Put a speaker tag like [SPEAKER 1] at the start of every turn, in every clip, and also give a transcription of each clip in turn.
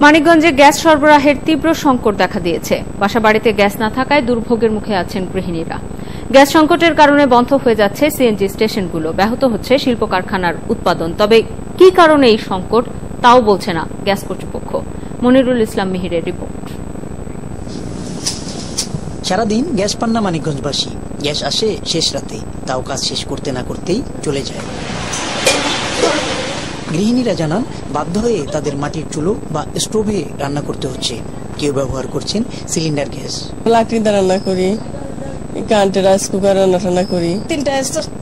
[SPEAKER 1] মানিকগঞ্জে গ্যাস সরবরাহের তীব্র সংকট দেখা দিয়েছে। বাসাবাড়িতে গ্যাস না থাকায় দুর্ভোগের মুখে আছেন গৃহিণীরা। গ্যাস সংকটের কারণে বন্ধ হয়ে যাচ্ছে সিএনজি স্টেশনগুলো, ব্যাহত হচ্ছে শিল্প কারখানার উৎপাদন। তবে কি কারণে এই সংকট তাও বলছে না গ্যাস কর্তৃপক্ষ। মনিরুল ইসলাম মিহিরের রিপোর্ট।
[SPEAKER 2] সারাদিন গ্যাস পান না মানিকগঞ্জবাসী। গ্যাস আসে শেষ রাতে, তাও কাজ শেষ করতে না করতেই চলে যায়। গৃহিণীরা জানান, বাধ্য হয়ে তাদের মাটির চুলো বা স্টোভে রান্না করতে হচ্ছে। কেউ ব্যবহার করছেন সিলিন্ডার গ্যাস।
[SPEAKER 3] লাকড়িতে রান্না করি, কারেন্টের রাইস কুকার রান্না করি।
[SPEAKER 4] 3টা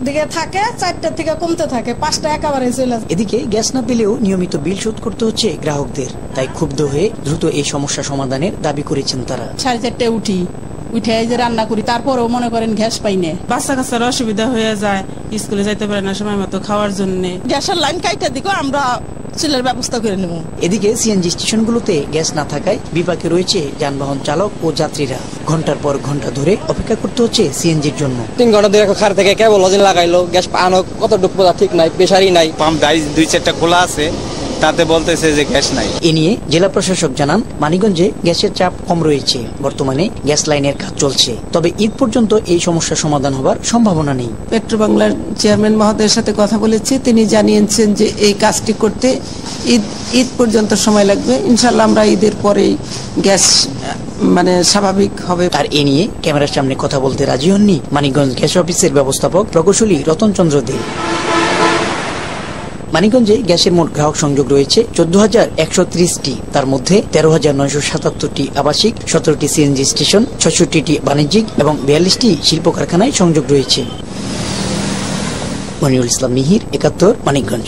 [SPEAKER 4] দিকে থাকে, 4টা থেকে কমতে থাকে, 5টা একেবারে চলে যায়।
[SPEAKER 2] এদিকে গ্যাস না পেলেও নিয়মিত বিল শোধ করতে হচ্ছে গ্রাহকদের। তাই ক্ষুব্ধ হয়ে দ্রুত এই সমস্যা সমাধানের দাবি করেছেন তারা।
[SPEAKER 4] 4:30 উঠে এই যে রান্না করি, তারপরেও মনে করেন গ্যাস পাই না।
[SPEAKER 5] বাচ্চা কাচ্চার অসুবিধা হয়ে যায়, স্কুলে যাইতে পারে না সময় মতো খাওয়ার জন্য।
[SPEAKER 4] গ্যাসের লাইন কাইটা দিকে আমরা চুলের ব্যবস্থা করে নেব।
[SPEAKER 2] এদিকে সিএনজি স্টেশনগুলোতে গ্যাস না থাকায় বিপাকে রয়েছে যানবাহন চালক ও যাত্রীরা। ঘন্টার পর ঘন্টা ধরে অপেক্ষা করতে হচ্ছে সিএনজির জন্য।
[SPEAKER 6] 3 ঘন্টা ধরে খার থেকে কেবল লাগাইলো, গ্যাস পানো কতটুকু ঠিক নাই, প্রেসারই নাই।
[SPEAKER 7] পাম্প 2-4টা খোলা আছে, তাতে বলতেছে যে গ্যাস নাই।
[SPEAKER 2] এ নিয়ে জেলা প্রশাসক জানান, মানিকগঞ্জে গ্যাসের চাপ কম রয়েছে। বর্তমানে গ্যাস লাইনের কাজ চলছে, তবে ঈদ পর্যন্ত এই সমস্যা সমাধান হবার সম্ভাবনা নেই।
[SPEAKER 8] পেট্রো বাংলার চেয়ারম্যান মহোদয়ের সাথে কথা বলেছি, তিনি জানিয়েছেন যে এই কাজটি করতে ঈদ পর্যন্ত সময় লাগবে। ইনশাল্লাহ আমরা ঈদের পরেই গ্যাস স্বাভাবিক হবে।
[SPEAKER 2] আর এ নিয়ে ক্যামেরার সামনে কথা বলতে রাজি হননি মানিকগঞ্জ গ্যাস অফিসের ব্যবস্থাপক প্রকৌশলী রতন চন্দ্র দে। মানিকগঞ্জে গ্যাসের মোট গ্রাহক সংযোগ রয়েছে 14,130টি। তার মধ্যে 13,977টি আবাসিক, 17টি সিএনজি স্টেশন, 66টি বাণিজ্যিক এবং 42টি শিল্প কারখানায় সংযোগ রয়েছে। মনিরুল ইসলাম মিহির, 71, মানিকগঞ্জ।